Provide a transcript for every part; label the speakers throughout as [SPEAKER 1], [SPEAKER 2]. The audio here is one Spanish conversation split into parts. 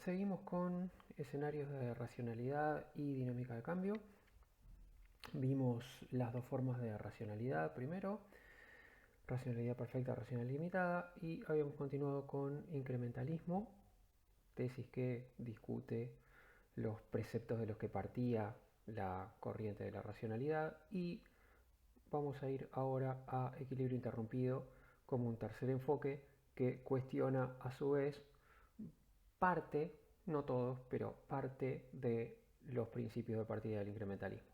[SPEAKER 1] seguimos con escenarios de racionalidad y dinámica de cambio. Vimos las dos formas de racionalidad primero, racionalidad perfecta, racionalidad limitada, y habíamos continuado con incrementalismo, tesis que discute los preceptos de los que partía la corriente de la racionalidad, y vamos a ir ahora a equilibrio interrumpido como un tercer enfoque que cuestiona a su vez parte, no todos, pero parte de los principios de partida del incrementalismo.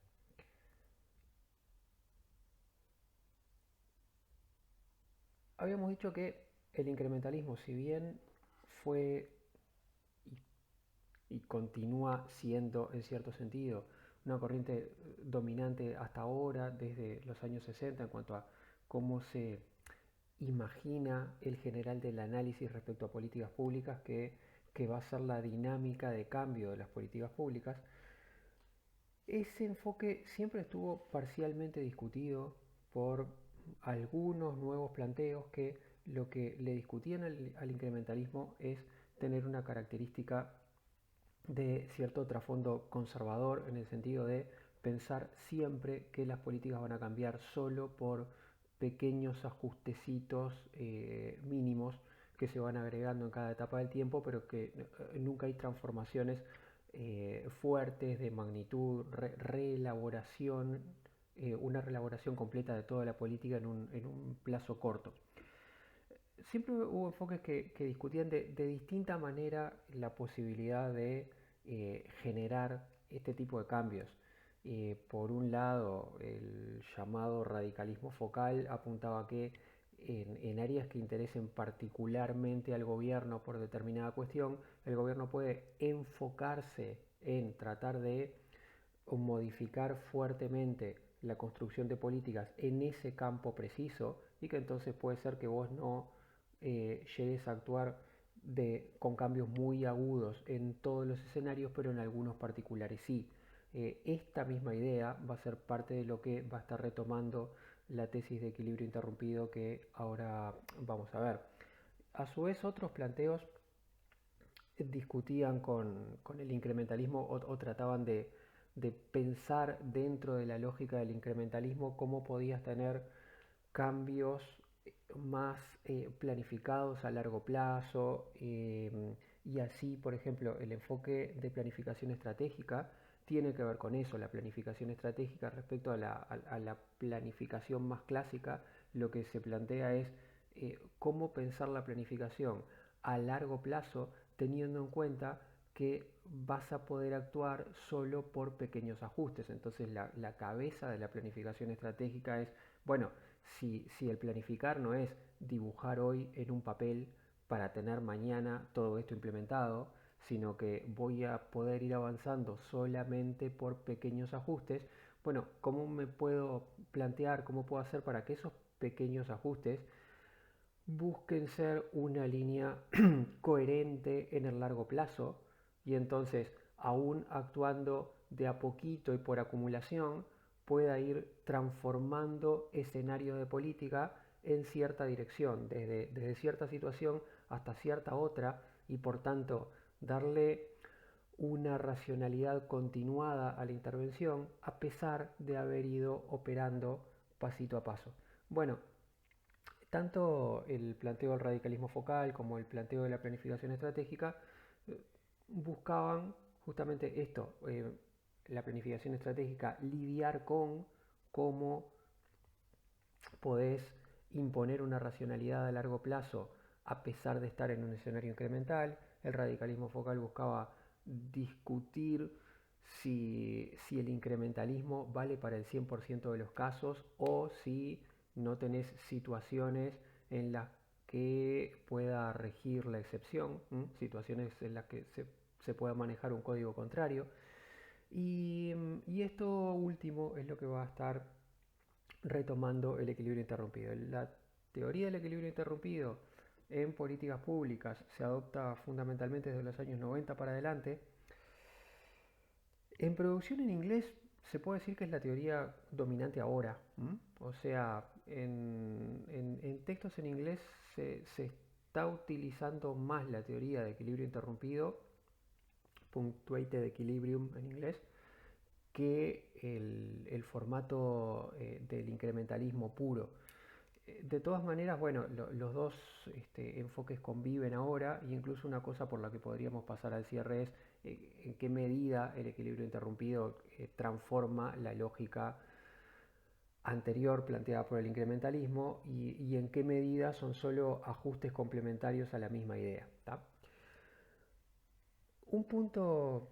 [SPEAKER 1] Habíamos dicho que el incrementalismo, si bien fue y continúa siendo en cierto sentido una corriente dominante hasta ahora, desde los años 60, en cuanto a cómo se imagina el general del análisis respecto a políticas públicas, que va a ser la dinámica de cambio de las políticas públicas. Ese enfoque siempre estuvo parcialmente discutido por algunos nuevos planteos que lo que le discutían al incrementalismo es tener una característica de cierto trasfondo conservador, en el sentido de pensar siempre que las políticas van a cambiar solo por pequeños ajustecitos mínimos que se van agregando en cada etapa del tiempo, pero que nunca hay transformaciones fuertes de magnitud, reelaboración, una reelaboración completa de toda la política en un plazo corto. Siempre hubo enfoques que discutían de distinta manera la posibilidad de generar este tipo de cambios. Por un lado, el llamado radicalismo focal apuntaba a que en áreas que interesen particularmente al gobierno por determinada cuestión, el gobierno puede enfocarse en tratar de modificar fuertemente la construcción de políticas en ese campo preciso, y que entonces puede ser que vos no llegues a actuar con cambios muy agudos en todos los escenarios, pero en algunos particulares sí. Esta misma idea va a ser parte de lo que va a estar retomando la tesis de equilibrio interrumpido que ahora vamos a ver. A su vez, otros planteos discutían con el incrementalismo o trataban de pensar dentro de la lógica del incrementalismo cómo podías tener cambios más planificados a largo plazo, y así, por ejemplo, el enfoque de planificación estratégica tiene que ver con eso. La planificación estratégica respecto a la planificación más clásica, lo que se plantea es cómo pensar la planificación a largo plazo, teniendo en cuenta que vas a poder actuar solo por pequeños ajustes. Entonces la cabeza de la planificación estratégica es, bueno, si el planificar no es dibujar hoy en un papel para tener mañana todo esto implementado, sino que voy a poder ir avanzando solamente por pequeños ajustes, bueno, ¿cómo me puedo plantear, cómo puedo hacer para que esos pequeños ajustes busquen ser una línea coherente en el largo plazo, y entonces, aún actuando de a poquito y por acumulación, pueda ir transformando escenarios de política en cierta dirección, desde cierta situación hasta cierta otra, y por tanto darle una racionalidad continuada a la intervención a pesar de haber ido operando pasito a paso. Bueno, tanto el planteo del radicalismo focal como el planteo de la planificación estratégica buscaban justamente esto, la planificación estratégica, lidiar con cómo podés imponer una racionalidad a largo plazo a pesar de estar en un escenario incremental. El radicalismo focal buscaba discutir si el incrementalismo vale para el 100% de los casos, o si no tenés situaciones en las que pueda regir la excepción, situaciones en las que se pueda manejar un código contrario. Y esto último es lo que va a estar retomando el equilibrio interrumpido. La teoría del equilibrio interrumpido en políticas públicas se adopta fundamentalmente desde los años 90 para adelante. En producción en inglés se puede decir que es la teoría dominante ahora. O sea, en textos en inglés se está utilizando más la teoría de equilibrio interrumpido punctuated equilibrium en inglés, que el formato del incrementalismo puro. De todas maneras, bueno, los dos enfoques conviven ahora, y incluso una cosa por la que podríamos pasar al cierre es en qué medida el equilibrio interrumpido transforma la lógica anterior planteada por el incrementalismo y en qué medida son solo ajustes complementarios a la misma idea. ¿Tá? Un punto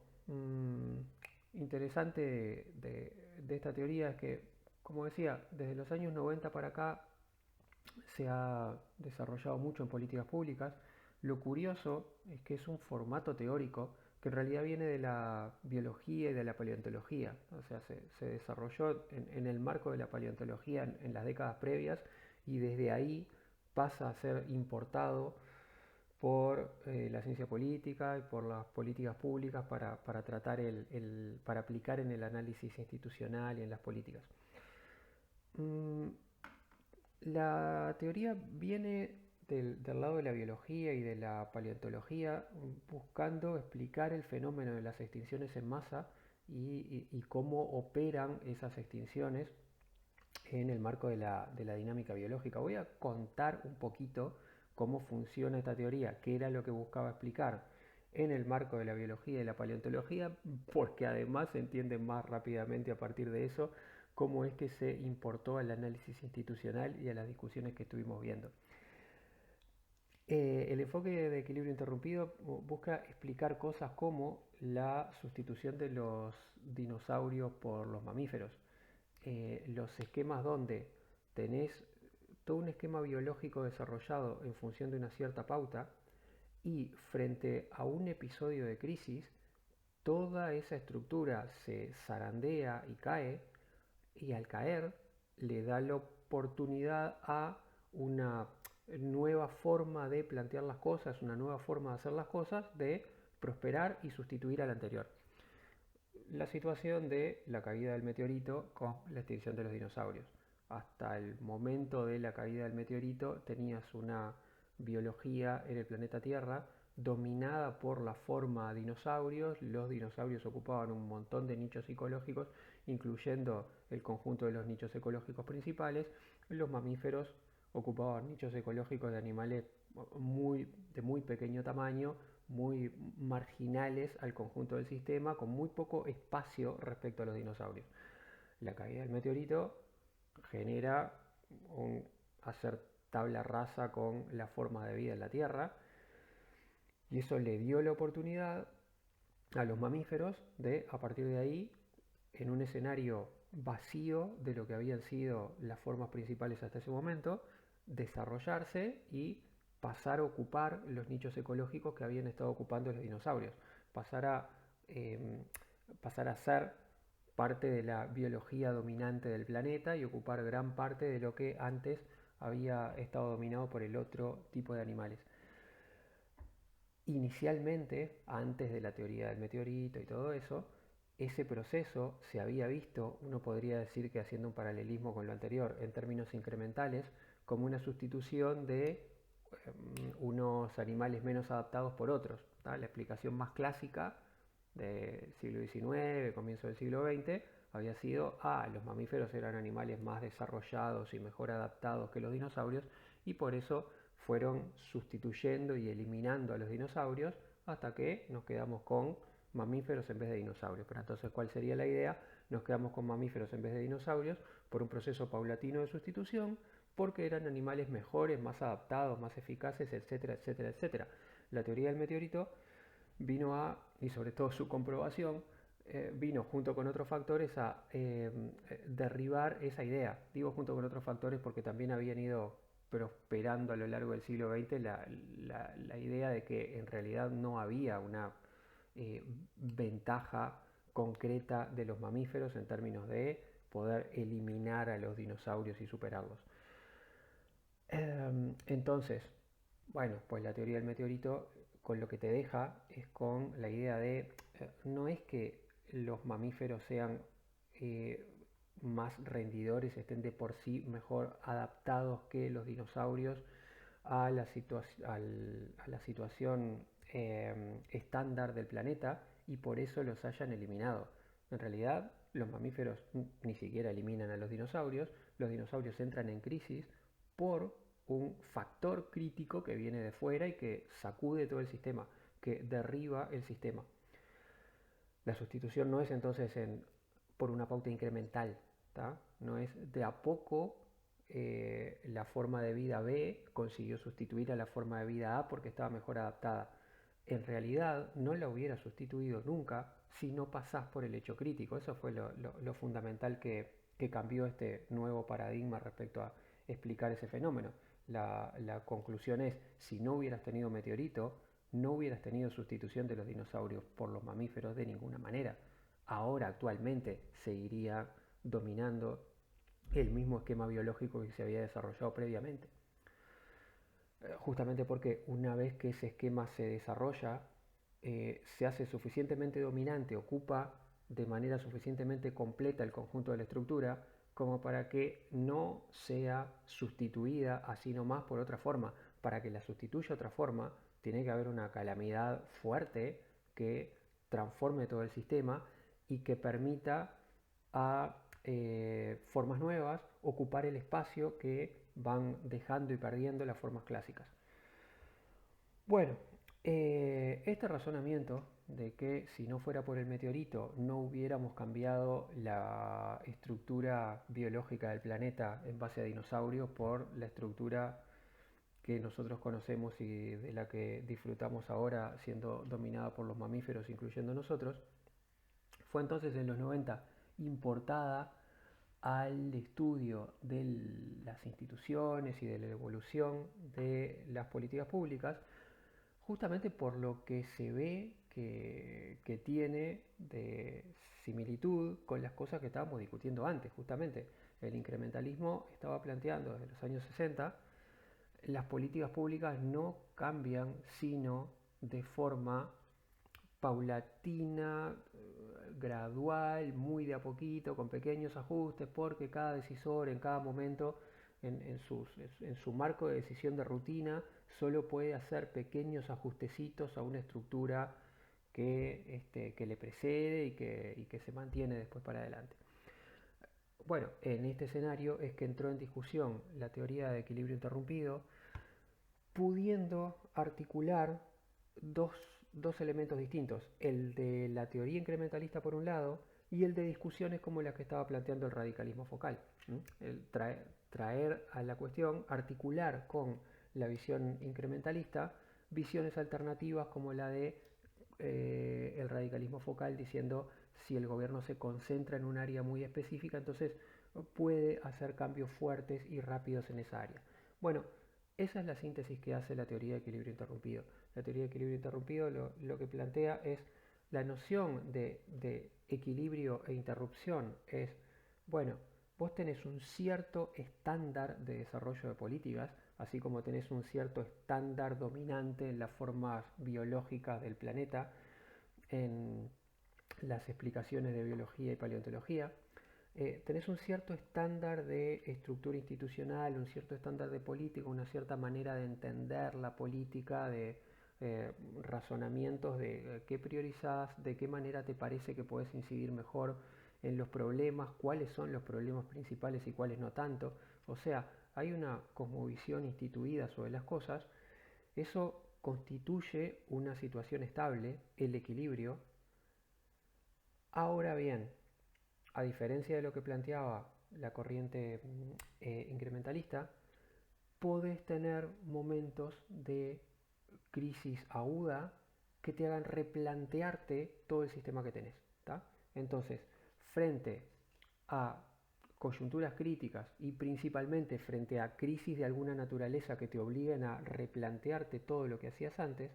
[SPEAKER 1] interesante de esta teoría es que, como decía, desde los años 90 para acá se ha desarrollado mucho en políticas públicas. Lo curioso es que es un formato teórico que en realidad viene de la biología y de la paleontología. O sea, se desarrolló en el marco de la paleontología en las décadas previas, y desde ahí pasa a ser importado por la ciencia política y por las políticas públicas para tratar para aplicar en el análisis institucional y en las políticas. La teoría viene del lado de la biología y de la paleontología, buscando explicar el fenómeno de las extinciones en masa y cómo operan esas extinciones en el marco de la dinámica biológica. Voy a contar un poquito cómo funciona esta teoría, qué era lo que buscaba explicar en el marco de la biología y la paleontología, porque además se entiende más rápidamente a partir de eso cómo es que se importó al análisis institucional y a las discusiones que estuvimos viendo. El enfoque de equilibrio interrumpido busca explicar cosas como la sustitución de los dinosaurios por los mamíferos, los esquemas donde tenés todo un esquema biológico desarrollado en función de una cierta pauta, y frente a un episodio de crisis, toda esa estructura se zarandea y cae, y al caer le da la oportunidad a una nueva forma de plantear las cosas, una nueva forma de hacer las cosas, de prosperar y sustituir a la anterior. La situación de la caída del meteorito con la extinción de los dinosaurios. Hasta el momento de la caída del meteorito tenías una biología en el planeta Tierra dominada por la forma dinosaurios. Los dinosaurios ocupaban un montón de nichos ecológicos, incluyendo el conjunto de los nichos ecológicos principales. Los mamíferos ocupaban nichos ecológicos de animales de muy pequeño tamaño, muy marginales al conjunto del sistema, con muy poco espacio respecto a los dinosaurios. La caída del meteorito genera hacer tabla rasa con la forma de vida en la Tierra, y eso le dio la oportunidad a los mamíferos de, a partir de ahí, en un escenario vacío de lo que habían sido las formas principales hasta ese momento, desarrollarse y pasar a ocupar los nichos ecológicos que habían estado ocupando los dinosaurios, pasar a ser parte de la biología dominante del planeta y ocupar gran parte de lo que antes había estado dominado por el otro tipo de animales. Inicialmente, antes de la teoría del meteorito y todo eso, ese proceso se había visto, uno podría decir que haciendo un paralelismo con lo anterior, en términos incrementales, como una sustitución de unos animales menos adaptados por otros. ¿tá? La explicación más clásica del siglo XIX, comienzo del siglo XX, había sido, los mamíferos eran animales más desarrollados y mejor adaptados que los dinosaurios, y por eso fueron sustituyendo y eliminando a los dinosaurios hasta que nos quedamos con mamíferos en vez de dinosaurios. Pero entonces, ¿cuál sería la idea? Nos quedamos con mamíferos en vez de dinosaurios por un proceso paulatino de sustitución, porque eran animales mejores, más adaptados, más eficaces, etcétera, etcétera, etcétera. La teoría del meteorito vino y sobre todo su comprobación, vino junto con otros factores a derribar esa idea. Digo junto con otros factores porque también habían ido prosperando a lo largo del siglo XX la idea de que en realidad no había una ventaja concreta de los mamíferos en términos de poder eliminar a los dinosaurios y superarlos. Entonces, bueno, pues la teoría del meteorito con lo que te deja es con la idea de, no es que los mamíferos sean más rendidores, estén de por sí mejor adaptados que los dinosaurios a la situación estándar del planeta y por eso los hayan eliminado. En realidad, los mamíferos ni siquiera eliminan a los dinosaurios entran en crisis por un factor crítico que viene de fuera y que sacude todo el sistema, que derriba el sistema. La sustitución no es entonces por una pauta incremental, ¿tá? No es de a poco la forma de vida B consiguió sustituir a la forma de vida A porque estaba mejor adaptada. En realidad no la hubiera sustituido nunca si no pasás por el hecho crítico. Eso fue lo fundamental que cambió este nuevo paradigma respecto a explicar ese fenómeno. La conclusión es, si no hubieras tenido meteorito, no hubieras tenido sustitución de los dinosaurios por los mamíferos de ninguna manera. Ahora actualmente seguiría dominando el mismo esquema biológico que se había desarrollado previamente. Justamente porque una vez que ese esquema se desarrolla, se hace suficientemente dominante, ocupa de manera suficientemente completa el conjunto de la estructura como para que no sea sustituida así nomás por otra forma. Para que la sustituya otra forma, tiene que haber una calamidad fuerte que transforme todo el sistema y que permita a formas nuevas ocupar el espacio que van dejando y perdiendo las formas clásicas. Bueno, este razonamiento de que si no fuera por el meteorito no hubiéramos cambiado la estructura biológica del planeta en base a dinosaurios por la estructura que nosotros conocemos y de la que disfrutamos ahora siendo dominada por los mamíferos, incluyendo nosotros, fue entonces en los 90 importada al estudio de las instituciones y de la evolución de las políticas públicas, justamente por lo que se ve que tiene de similitud con las cosas que estábamos discutiendo antes. Justamente el incrementalismo estaba planteando desde los años 60, las políticas públicas no cambian sino de forma paulatina, gradual, muy de a poquito, con pequeños ajustes, porque cada decisor en cada momento, en su marco de decisión de rutina, solo puede hacer pequeños ajustecitos a una estructura que le precede y que se mantiene después para adelante. Bueno, en este escenario es que entró en discusión la teoría de equilibrio interrumpido, pudiendo articular dos, dos elementos distintos, el de la teoría incrementalista por un lado y el de discusiones como las que estaba planteando el radicalismo focal. El traer a la cuestión, articular con la visión incrementalista visiones alternativas como la de el radicalismo focal, diciendo si el gobierno se concentra en un área muy específica, entonces puede hacer cambios fuertes y rápidos en esa área. Bueno, esa es la síntesis que hace la teoría de equilibrio interrumpido. La teoría de equilibrio interrumpido lo que plantea es la noción de equilibrio e interrupción. Es, bueno, vos tenés un cierto estándar de desarrollo de políticas, así como tenés un cierto estándar dominante en las formas biológicas del planeta, en las explicaciones de biología y paleontología. Tenés un cierto estándar de estructura institucional, un cierto estándar de política, una cierta manera de entender la política, de razonamientos de qué priorizás, de qué manera te parece que podés incidir mejor en los problemas, cuáles son los problemas principales y cuáles no tanto. O sea, hay una cosmovisión instituida sobre las cosas. Eso constituye una situación estable, el equilibrio. Ahora bien, a diferencia de lo que planteaba la corriente incrementalista, podés tener momentos de crisis aguda que te hagan replantearte todo el sistema que tenés. ¿Tá? Entonces, frente a coyunturas críticas y principalmente frente a crisis de alguna naturaleza que te obliguen a replantearte todo lo que hacías antes,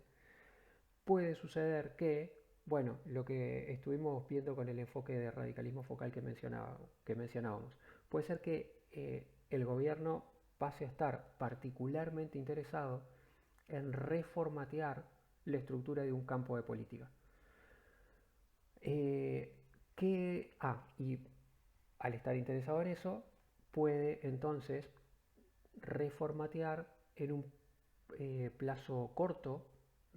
[SPEAKER 1] puede suceder que, bueno, lo que estuvimos viendo con el enfoque de radicalismo focal que mencionábamos, puede ser que el gobierno pase a estar particularmente interesado en reformatear la estructura de un campo de política. Y al estar interesado en eso, puede entonces reformatear en un plazo corto,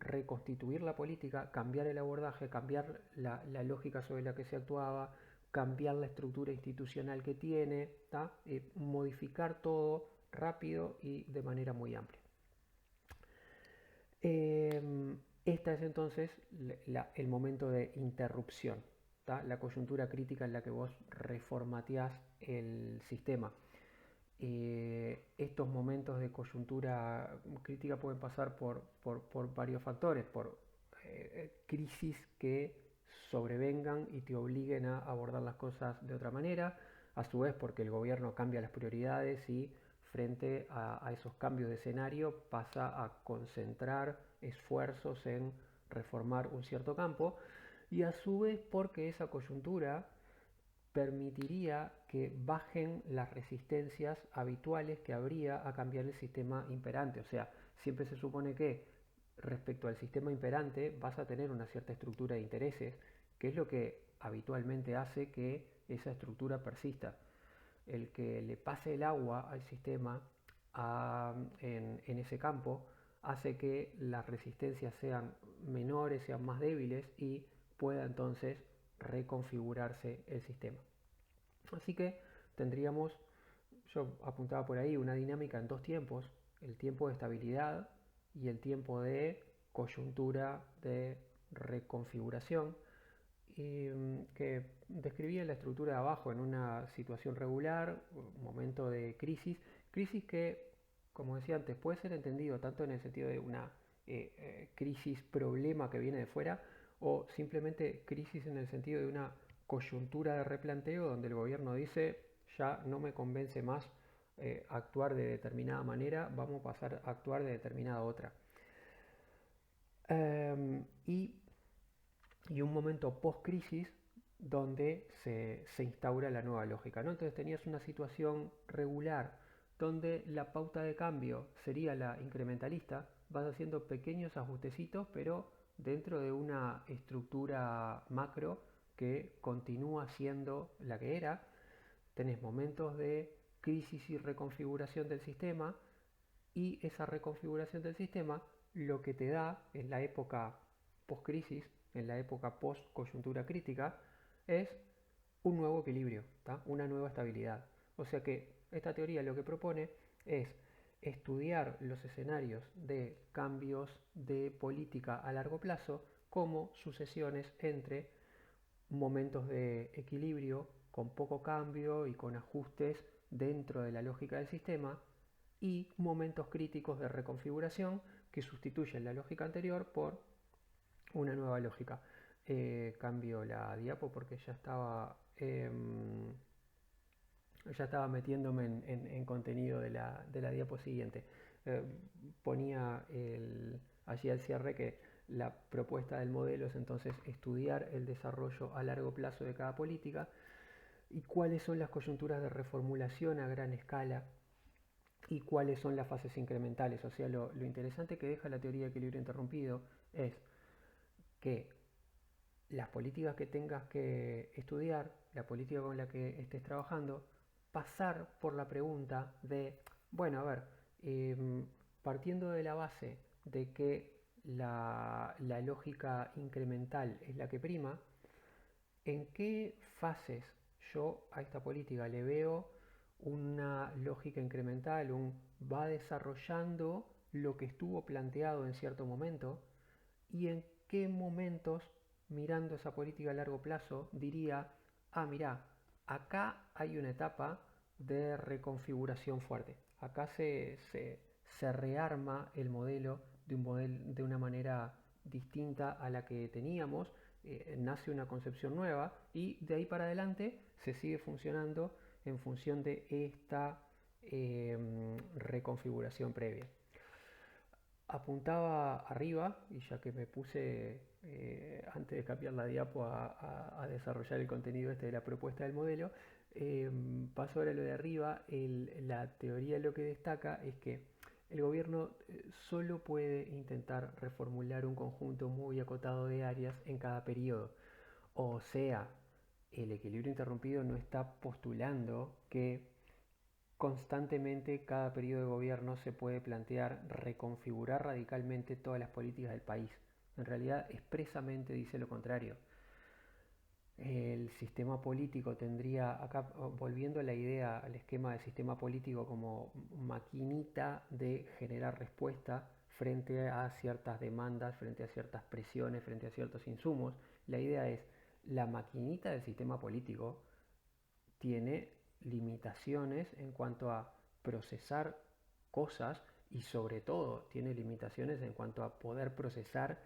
[SPEAKER 1] reconstituir la política, cambiar el abordaje, cambiar la lógica sobre la que se actuaba, cambiar la estructura institucional que tiene, modificar todo rápido y de manera muy amplia. Esta es entonces el momento de interrupción, la coyuntura crítica en la que vos reformateás el sistema. Estos momentos de coyuntura crítica pueden pasar por varios factores, por crisis que sobrevengan y te obliguen a abordar las cosas de otra manera, a su vez porque el gobierno cambia las prioridades y frente a esos cambios de escenario pasa a concentrar esfuerzos en reformar un cierto campo, y a su vez porque esa coyuntura permitiría que bajen las resistencias habituales que habría a cambiar el sistema imperante. O sea, siempre se supone que respecto al sistema imperante vas a tener una cierta estructura de intereses, que es lo que habitualmente hace que esa estructura persista. El que le pase el agua al sistema en ese campo hace que las resistencias sean menores, sean más débiles y pueda entonces reconfigurarse el sistema. Así que tendríamos, yo apuntaba por ahí, una dinámica en dos tiempos: el tiempo de estabilidad y el tiempo de coyuntura de reconfiguración, y que describía la estructura de abajo en una situación regular, un momento de crisis que, como decía antes, puede ser entendido tanto en el sentido de una crisis problema que viene de fuera, o simplemente crisis en el sentido de una coyuntura de replanteo donde el gobierno dice ya no me convence más actuar de determinada manera, vamos a pasar a actuar de determinada otra. Y un momento post-crisis donde se instaura la nueva lógica, ¿no? Entonces tenías una situación regular donde la pauta de cambio sería la incrementalista, vas haciendo pequeños ajustecitos, pero dentro de una estructura macro que continúa siendo la que era. Tenés momentos de crisis y reconfiguración del sistema, y esa reconfiguración del sistema lo que te da en la época post-crisis, en la época post-coyuntura crítica, es un nuevo equilibrio, una nueva estabilidad. O sea que esta teoría lo que propone es estudiar los escenarios de cambios de política a largo plazo como sucesiones entre momentos de equilibrio con poco cambio y con ajustes dentro de la lógica del sistema, y momentos críticos de reconfiguración que sustituyen la lógica anterior por una nueva lógica. Cambio la diapo porque ya estaba metiéndome en contenido de la diapo siguiente. Eh, Ponía allí al cierre que la propuesta del modelo es entonces estudiar el desarrollo a largo plazo de cada política y cuáles son las coyunturas de reformulación a gran escala y cuáles son las fases incrementales. O sea, lo interesante que deja la teoría de equilibrio interrumpido es que las políticas que tengas que estudiar, la política con la que estés trabajando, pasar por la pregunta de, bueno, a ver, partiendo de la base de que la lógica incremental es la que prima, ¿en qué fases yo a esta política le veo una lógica incremental, va desarrollando lo que estuvo planteado en cierto momento, y en qué momentos, mirando esa política a largo plazo, diría, mira, acá hay una etapa de reconfiguración fuerte, acá se rearma el modelo de una manera distinta a la que teníamos, nace una concepción nueva y de ahí para adelante se sigue funcionando en función de esta reconfiguración previa. Apuntaba arriba, y ya que me puse antes de cambiar la diapo a desarrollar el contenido de la propuesta del modelo, paso ahora a lo de arriba. La teoría lo que destaca es que el gobierno solo puede intentar reformular un conjunto muy acotado de áreas en cada periodo. O sea, el equilibrio interrumpido no está postulando que constantemente cada periodo de gobierno se puede plantear reconfigurar radicalmente todas las políticas del país. En realidad expresamente dice lo contrario. El sistema político tendría, acá volviendo a la idea, al esquema del sistema político como maquinita de generar respuesta frente a ciertas demandas, frente a ciertas presiones, frente a ciertos insumos, la idea es, la maquinita del sistema político tiene limitaciones en cuanto a procesar cosas y sobre todo tiene limitaciones en cuanto a poder procesar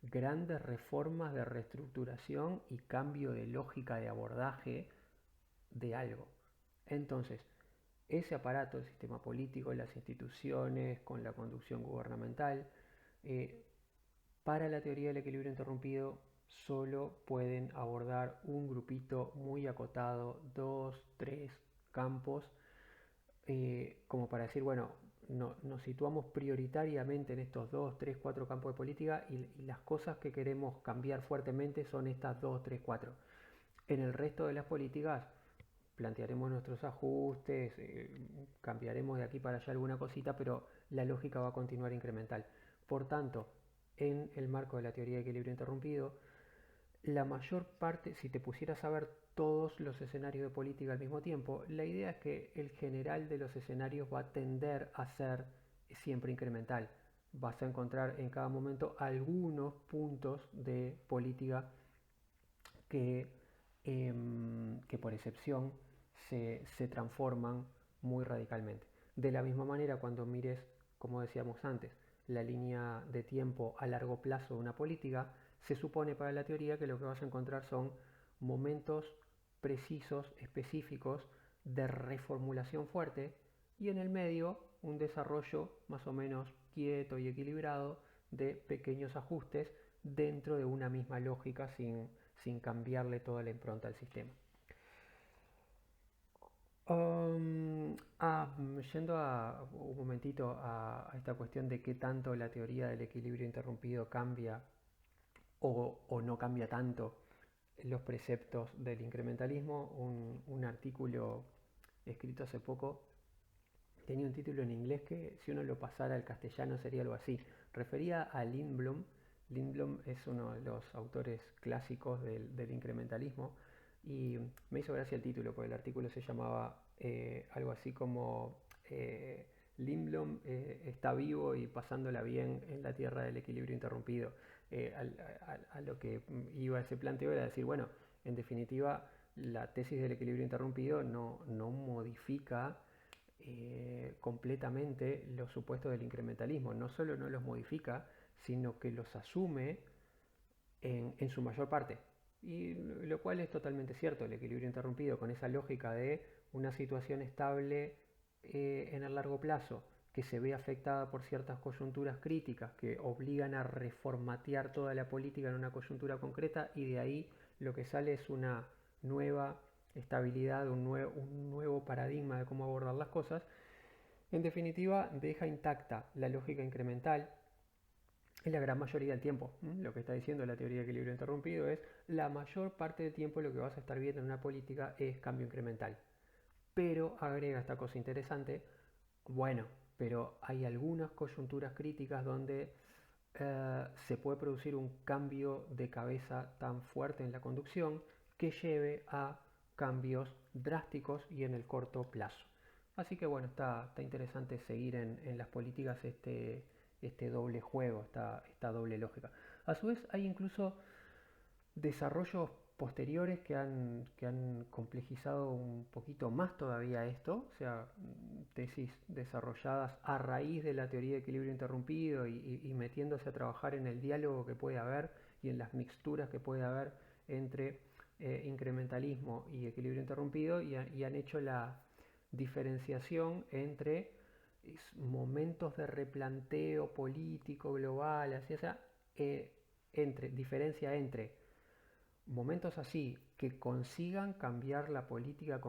[SPEAKER 1] grandes reformas de reestructuración y cambio de lógica de abordaje de algo. Entonces, ese aparato, el sistema político, las instituciones, con la conducción gubernamental, eh, para la teoría del equilibrio interrumpido solo pueden abordar un grupito muy acotado, dos, tres campos, como para decir, bueno, nos situamos prioritariamente en estos dos, tres, cuatro campos de política y las cosas que queremos cambiar fuertemente son estas dos, tres, cuatro. En el resto de las políticas plantearemos nuestros ajustes, cambiaremos de aquí para allá alguna cosita, pero la lógica va a continuar incremental. Por tanto, en el marco de la teoría de equilibrio interrumpido, la mayor parte, si te pusieras a ver todos los escenarios de política al mismo tiempo, la idea es que el general de los escenarios va a tender a ser siempre incremental. Vas a encontrar en cada momento algunos puntos de política que, que por excepción se transforman muy radicalmente. De la misma manera, cuando mires, como decíamos antes, la línea de tiempo a largo plazo de una política, se supone para la teoría que lo que vas a encontrar son momentos precisos, específicos, de reformulación fuerte y en el medio un desarrollo más o menos quieto y equilibrado de pequeños ajustes dentro de una misma lógica sin cambiarle toda la impronta al sistema. Yendo un momentito a esta cuestión de qué tanto la teoría del equilibrio interrumpido cambia o no cambia tanto los preceptos del incrementalismo, un artículo escrito hace poco tenía un título en inglés que si uno lo pasara al castellano sería algo así. Refería a Lindblom. Lindblom es uno de los autores clásicos del incrementalismo y me hizo gracia el título porque el artículo se llamaba algo así como Lindblom está vivo y pasándola bien en la tierra del equilibrio interrumpido. A lo que iba ese planteo era decir, bueno, en definitiva la tesis del equilibrio interrumpido no modifica completamente los supuestos del incrementalismo. No solo no los modifica, sino que los asume en su mayor parte. Y lo cual es totalmente cierto, el equilibrio interrumpido con esa lógica de una situación estable en el largo plazo, que se ve afectada por ciertas coyunturas críticas que obligan a reformatear toda la política en una coyuntura concreta y de ahí lo que sale es una nueva estabilidad, un nuevo paradigma de cómo abordar las cosas. En definitiva, deja intacta la lógica incremental en la gran mayoría del tiempo. Lo que está diciendo la teoría de equilibrio interrumpido es la mayor parte del tiempo lo que vas a estar viendo en una política es cambio incremental. Pero agrega esta cosa interesante, bueno, pero hay algunas coyunturas críticas donde se puede producir un cambio de cabeza tan fuerte en la conducción que lleve a cambios drásticos y en el corto plazo. Así que bueno, está interesante seguir en las políticas este doble juego, esta doble lógica. A su vez hay incluso desarrollos posteriores que han complejizado un poquito más todavía esto, o sea, tesis desarrolladas a raíz de la teoría de equilibrio interrumpido y metiéndose a trabajar en el diálogo que puede haber y en las mixturas que puede haber entre incrementalismo y equilibrio interrumpido y han hecho la diferenciación entre momentos de replanteo político global, así, o sea, diferencia entre momentos así que consigan cambiar la política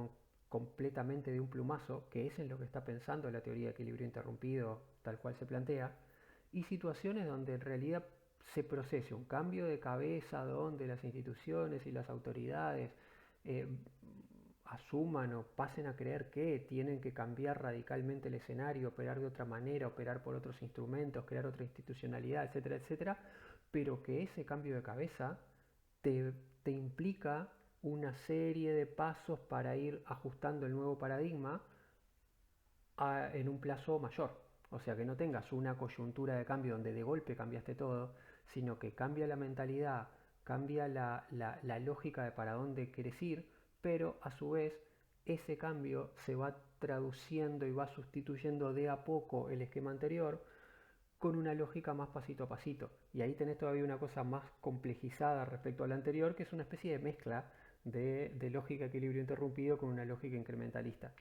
[SPEAKER 1] completamente de un plumazo, que es en lo que está pensando la teoría de equilibrio interrumpido tal cual se plantea, y situaciones donde en realidad se procese un cambio de cabeza, donde las instituciones y las autoridades eh, asuman o pasen a creer que tienen que cambiar radicalmente el escenario, operar de otra manera, operar por otros instrumentos, crear otra institucionalidad, etcétera, etcétera, pero que ese cambio de cabeza te, te implica una serie de pasos para ir ajustando el nuevo paradigma en un plazo mayor. O sea, que no tengas una coyuntura de cambio donde de golpe cambiaste todo, sino que cambia la mentalidad, cambia la lógica de para dónde quieres ir, pero a su vez ese cambio se va traduciendo y va sustituyendo de a poco el esquema anterior con una lógica más pasito a pasito. Y ahí tenés todavía una cosa más complejizada respecto a la anterior, que es una especie de mezcla de lógica equilibrio interrumpido con una lógica incrementalista.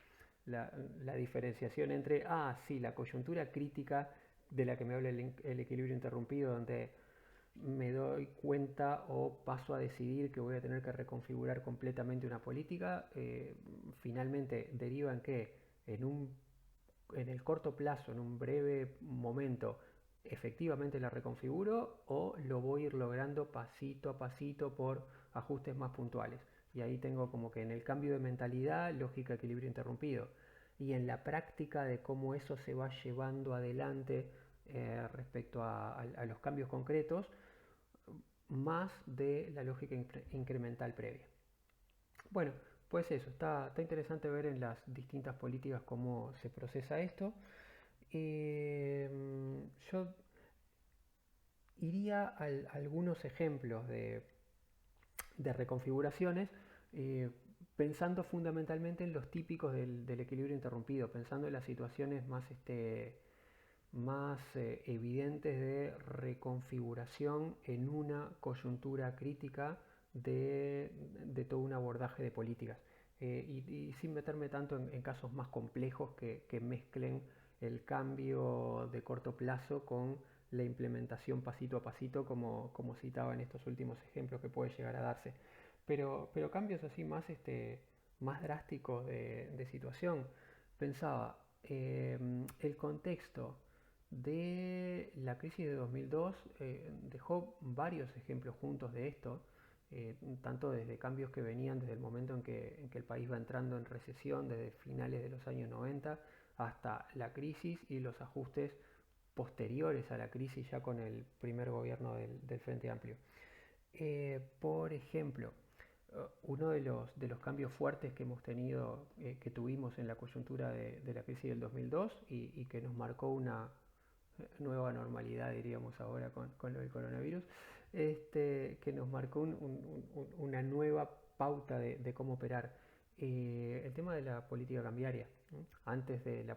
[SPEAKER 1] La, la diferenciación entre, sí, la coyuntura crítica de la que me habla el equilibrio interrumpido, donde me doy cuenta o paso a decidir que voy a tener que reconfigurar completamente una política, finalmente deriva en que en el corto plazo, en un breve momento, efectivamente la reconfiguro o lo voy a ir logrando pasito a pasito por ajustes más puntuales. Y ahí tengo como que en el cambio de mentalidad, lógica, equilibrio interrumpido. Y en la práctica de cómo eso se va llevando adelante respecto a los cambios concretos, más de la lógica incremental previa. Bueno, pues eso, está interesante ver en las distintas políticas cómo se procesa esto. Yo iría a algunos ejemplos de reconfiguraciones, eh, pensando fundamentalmente en los típicos del equilibrio interrumpido, pensando en las situaciones más evidentes de reconfiguración en una coyuntura crítica de todo un abordaje de políticas. Y sin meterme tanto en casos más complejos que mezclen el cambio de corto plazo con la implementación pasito a pasito, como citaba en estos últimos ejemplos que puede llegar a darse. Pero cambios así más drásticos de situación. Pensaba, el contexto de la crisis de 2002 dejó varios ejemplos juntos de esto, tanto desde cambios que venían desde el momento en que el país va entrando en recesión, desde finales de los años 90, hasta la crisis y los ajustes posteriores a la crisis ya con el primer gobierno del Frente Amplio. Por ejemplo, uno de los cambios fuertes que hemos tenido, que tuvimos en la coyuntura de la crisis del 2002 y que nos marcó una nueva normalidad, diríamos ahora, con lo del coronavirus, que nos marcó una nueva pauta de cómo operar. El tema de la política cambiaria, ¿no? Antes de la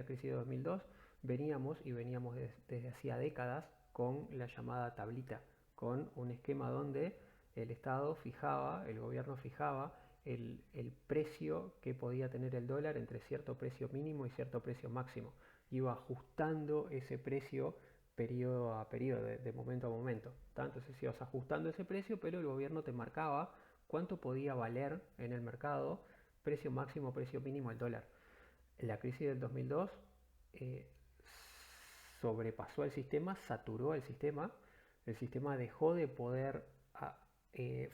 [SPEAKER 1] crisis de 2002, veníamos desde hacía décadas con la llamada tablita, con un esquema donde el Estado fijaba, el gobierno fijaba el precio que podía tener el dólar entre cierto precio mínimo y cierto precio máximo. Iba ajustando ese precio periodo a periodo, de momento a momento. Entonces ibas ajustando ese precio, pero el gobierno te marcaba cuánto podía valer en el mercado, precio máximo, precio mínimo el dólar. En la crisis del 2002 eh, sobrepasó el sistema, saturó el sistema dejó de poder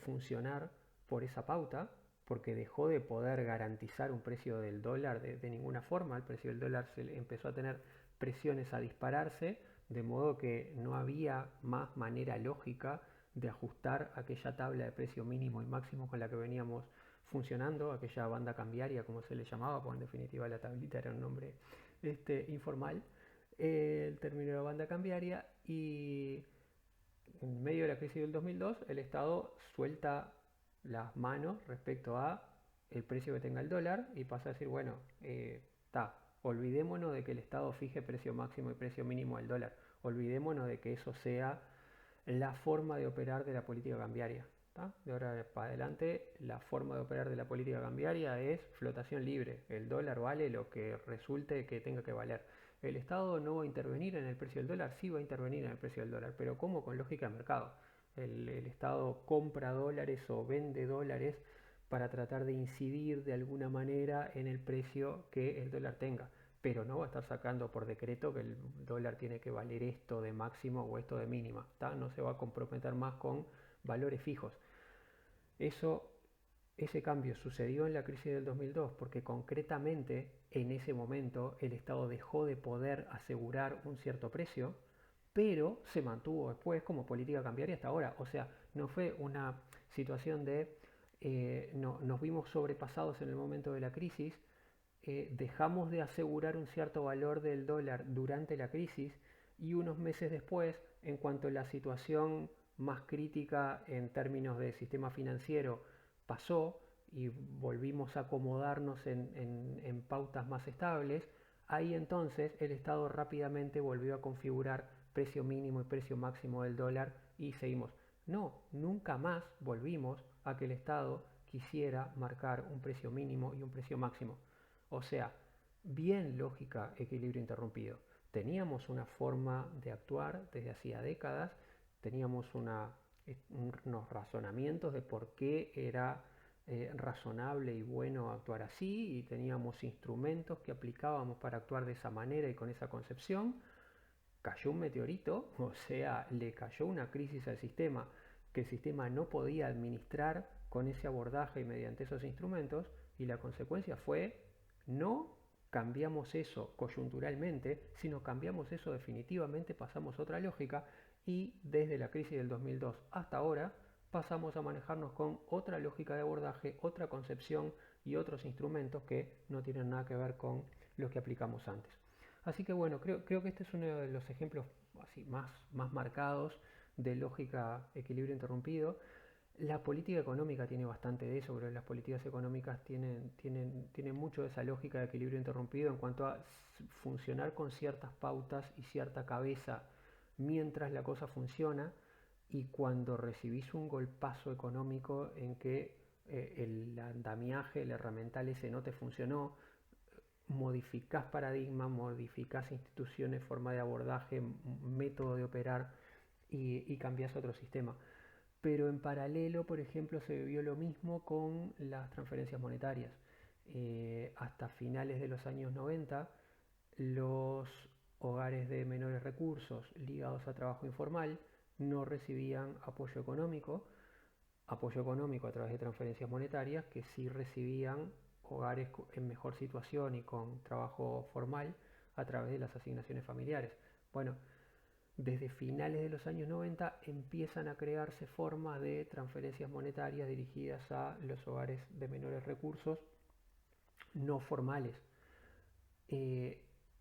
[SPEAKER 1] funcionar por esa pauta, porque dejó de poder garantizar un precio del dólar de ninguna forma. El precio del dólar empezó a tener presiones a dispararse, de modo que no había más manera lógica de ajustar aquella tabla de precio mínimo y máximo con la que veníamos funcionando, aquella banda cambiaria como se le llamaba, porque en definitiva la tablita era un nombre informal, el término de banda cambiaria. Y en medio de la crisis del 2002 el Estado suelta las manos respecto a el precio que tenga el dólar y pasa a decir, bueno, olvidémonos de que el Estado fije precio máximo y precio mínimo del dólar, olvidémonos de que eso sea la forma de operar de la política cambiaria. De ahora para adelante la forma de operar de la política cambiaria es flotación libre, el dólar vale lo que resulte que tenga que valer. El Estado no va a intervenir en el precio del dólar, sí va a intervenir en el precio del dólar, pero ¿cómo? Con lógica de mercado. El Estado compra dólares o vende dólares para tratar de incidir de alguna manera en el precio que el dólar tenga, pero no va a estar sacando por decreto que el dólar tiene que valer esto de máximo o esto de mínima, no se va a comprometer más con valores fijos. Eso ese cambio sucedió en la crisis del 2002 porque concretamente en ese momento el Estado dejó de poder asegurar un cierto precio, pero se mantuvo después como política cambiaria hasta ahora. O sea, no fue una situación de no, nos vimos sobrepasados en el momento de la crisis, dejamos de asegurar un cierto valor del dólar durante la crisis y unos meses después, en cuanto la situación más crítica en términos de sistema financiero pasó y volvimos a acomodarnos en pautas más estables, ahí entonces el Estado rápidamente volvió a configurar precio mínimo y precio máximo del dólar y seguimos. No, nunca más volvimos a que el Estado quisiera marcar un precio mínimo y un precio máximo. O sea, bien lógica, equilibrio interrumpido. Teníamos una forma de actuar desde hacía décadas, teníamos unos razonamientos de por qué era razonable y bueno actuar así y teníamos instrumentos que aplicábamos para actuar de esa manera y con esa concepción. Cayó un meteorito, o sea, le cayó una crisis al sistema que el sistema no podía administrar con ese abordaje y mediante esos instrumentos, y la consecuencia fue no cambiamos eso coyunturalmente, sino cambiamos eso definitivamente, pasamos a otra lógica y desde la crisis del 2002 hasta ahora pasamos a manejarnos con otra lógica de abordaje, otra concepción y otros instrumentos que no tienen nada que ver con los que aplicamos antes. Así que bueno, creo que este es uno de los ejemplos así más marcados de lógica equilibrio interrumpido. La política económica tiene bastante de eso, pero las políticas económicas tienen mucho de esa lógica de equilibrio interrumpido en cuanto a funcionar con ciertas pautas y cierta cabeza mientras la cosa funciona, y cuando recibís un golpazo económico en que el andamiaje, el herramental ese no te funcionó, modificás paradigmas, modificás instituciones, forma de abordaje, método de operar y cambiás otro sistema. Pero en paralelo, por ejemplo, se vivió lo mismo con las transferencias monetarias. Hasta finales de los años 90, los hogares de menores recursos ligados a trabajo informal no recibían apoyo económico a través de transferencias monetarias, que sí recibían hogares en mejor situación y con trabajo formal a través de las asignaciones familiares. Bueno, desde finales de los años 90 empiezan a crearse formas de transferencias monetarias dirigidas a los hogares de menores recursos no formales.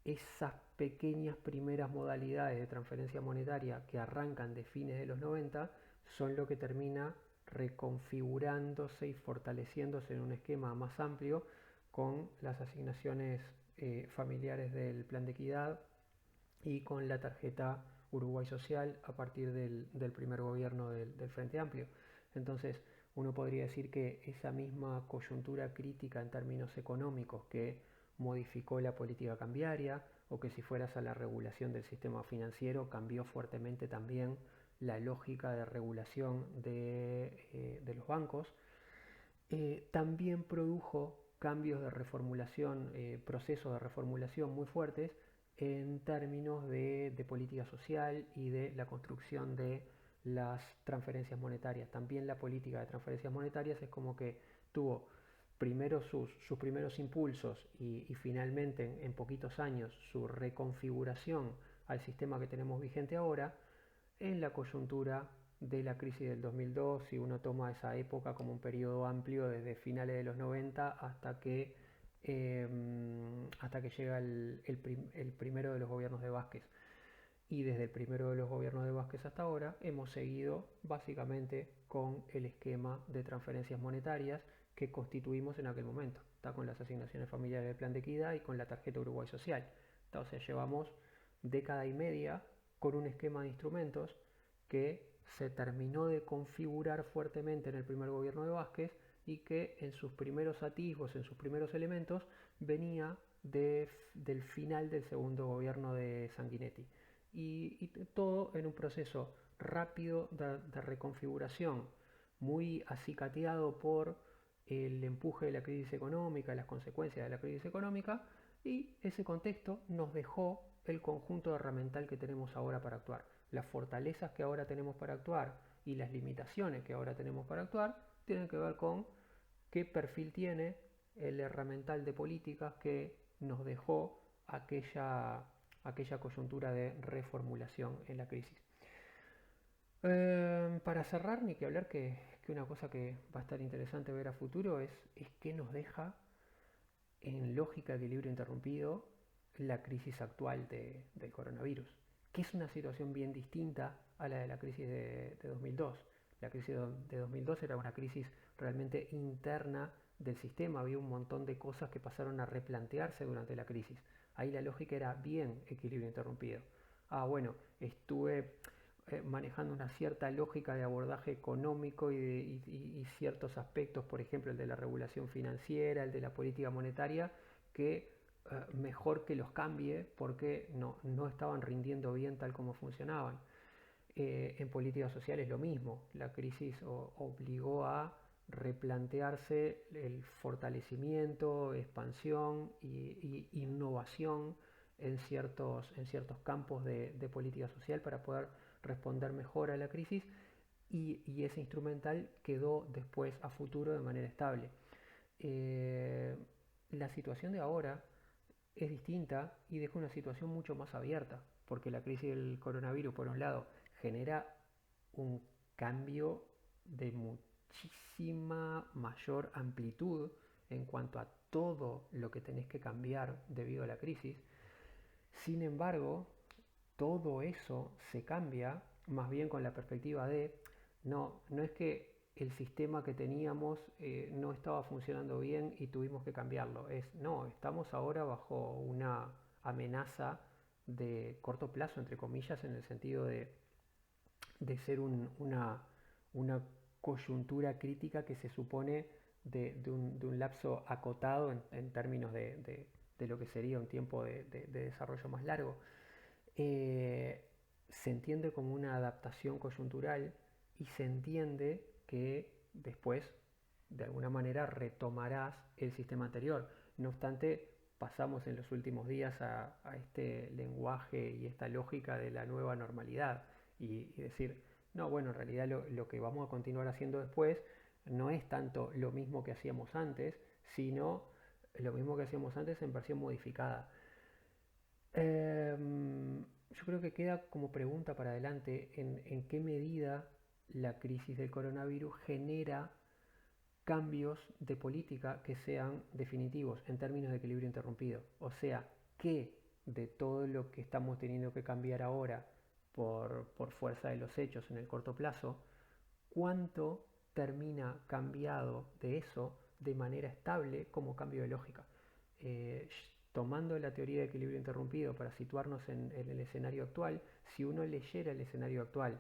[SPEAKER 1] Esas pequeñas primeras modalidades de transferencia monetaria que arrancan de fines de los 90 son lo que termina reconfigurándose y fortaleciéndose en un esquema más amplio con las asignaciones familiares del Plan de Equidad y con la tarjeta Uruguay Social a partir del primer gobierno del Frente Amplio. Entonces, uno podría decir que esa misma coyuntura crítica en términos económicos que modificó la política cambiaria, o que si fueras a la regulación del sistema financiero cambió fuertemente también la lógica de regulación de los bancos, también produjo cambios de reformulación, procesos de reformulación muy fuertes en términos de política social y de la construcción de las transferencias monetarias. También la política de transferencias monetarias es como que tuvo primero sus primeros impulsos y finalmente en poquitos años su reconfiguración al sistema que tenemos vigente ahora en la coyuntura de la crisis del 2002, si uno toma esa época como un periodo amplio desde finales de los 90 hasta que llega el primero de los gobiernos de Vázquez. Y desde el primero de los gobiernos de Vázquez hasta ahora hemos seguido básicamente con el esquema de transferencias monetarias que constituimos en aquel momento. Está con las asignaciones familiares del Plan de Equidad y con la tarjeta Uruguay Social. Entonces llevamos década y media con un esquema de instrumentos que se terminó de configurar fuertemente en el primer gobierno de Vázquez y que en sus primeros atisbos, en sus primeros elementos, venía del final del segundo gobierno de Sanguinetti. Y todo en un proceso rápido de reconfiguración, muy acicateado por el empuje de la crisis económica, las consecuencias de la crisis económica, y ese contexto nos dejó el conjunto de herramental que tenemos ahora para actuar. Las fortalezas que ahora tenemos para actuar y las limitaciones que ahora tenemos para actuar tienen que ver con qué perfil tiene el herramental de políticas que nos dejó aquella coyuntura de reformulación en la crisis. Para cerrar, ni que hablar que una cosa que va a estar interesante ver a futuro es qué nos deja en lógica de equilibrio interrumpido la crisis actual del coronavirus, que es una situación bien distinta a la de la crisis de 2002. La crisis de 2002 era una crisis realmente interna del sistema, había un montón de cosas que pasaron a replantearse durante la crisis. Ahí la lógica era bien equilibrio interrumpido. Ah, bueno, estuve manejando una cierta lógica de abordaje económico y ciertos aspectos, por ejemplo el de la regulación financiera, el de la política monetaria, que mejor que los cambie porque no estaban rindiendo bien tal como funcionaban. En políticas sociales lo mismo, la crisis obligó a replantearse el fortalecimiento, expansión y innovación en ciertos campos de política social para poder responder mejor a la crisis y ese instrumental quedó después a futuro de manera estable. Eh, la situación de ahora es distinta y deja una situación mucho más abierta, porque la crisis del coronavirus, por un lado, genera un cambio de muchísima mayor amplitud en cuanto a todo lo que tenés que cambiar debido a la crisis. Sin embargo, todo eso se cambia más bien con la perspectiva de no es que el sistema que teníamos no estaba funcionando bien y tuvimos que cambiarlo. No, estamos ahora bajo una amenaza de corto plazo, entre comillas, en el sentido de ser una coyuntura crítica que se supone de un lapso acotado en términos de lo que sería un tiempo de desarrollo más largo. Se entiende como una adaptación coyuntural y se entiende que después, de alguna manera, retomarás el sistema anterior. No obstante, pasamos en los últimos días a este lenguaje y esta lógica de la nueva normalidad y decir, no, bueno, en realidad lo que vamos a continuar haciendo después no es tanto lo mismo que hacíamos antes, sino lo mismo que hacíamos antes en versión modificada. Yo creo que queda como pregunta para adelante en qué medida la crisis del coronavirus genera cambios de política que sean definitivos en términos de equilibrio interrumpido. O sea, qué de todo lo que estamos teniendo que cambiar ahora por fuerza de los hechos en el corto plazo, cuánto termina cambiado de eso de manera estable como cambio de lógica. Eh, Tomando la teoría de equilibrio interrumpido para situarnos en el escenario actual, si uno leyera el escenario actual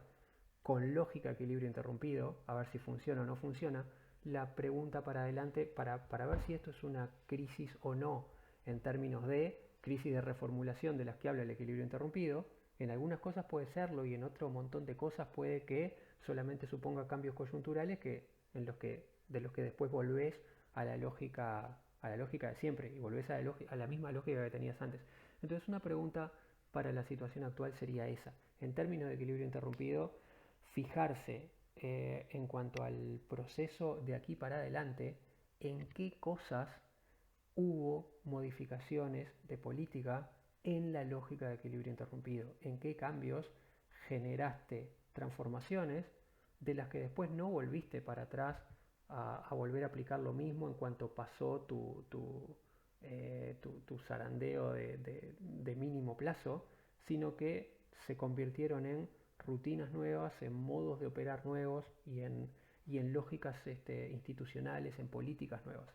[SPEAKER 1] con lógica de equilibrio interrumpido, a ver si funciona o no funciona, la pregunta para adelante para ver si esto es una crisis o no en términos de crisis de reformulación de las que habla el equilibrio interrumpido, en algunas cosas puede serlo y en otro montón de cosas puede que solamente suponga cambios coyunturales de los que después volvés a la lógica de siempre y volvés a la misma lógica que tenías antes. Entonces una pregunta para la situación actual sería esa. En términos de equilibrio interrumpido, fijarse en cuanto al proceso de aquí para adelante, en qué cosas hubo modificaciones de política en la lógica de equilibrio interrumpido, en qué cambios generaste transformaciones de las que después no volviste para atrás a volver a aplicar lo mismo en cuanto pasó tu zarandeo de mínimo plazo, sino que se convirtieron en rutinas nuevas, en modos de operar nuevos y en lógicas institucionales, en políticas nuevas.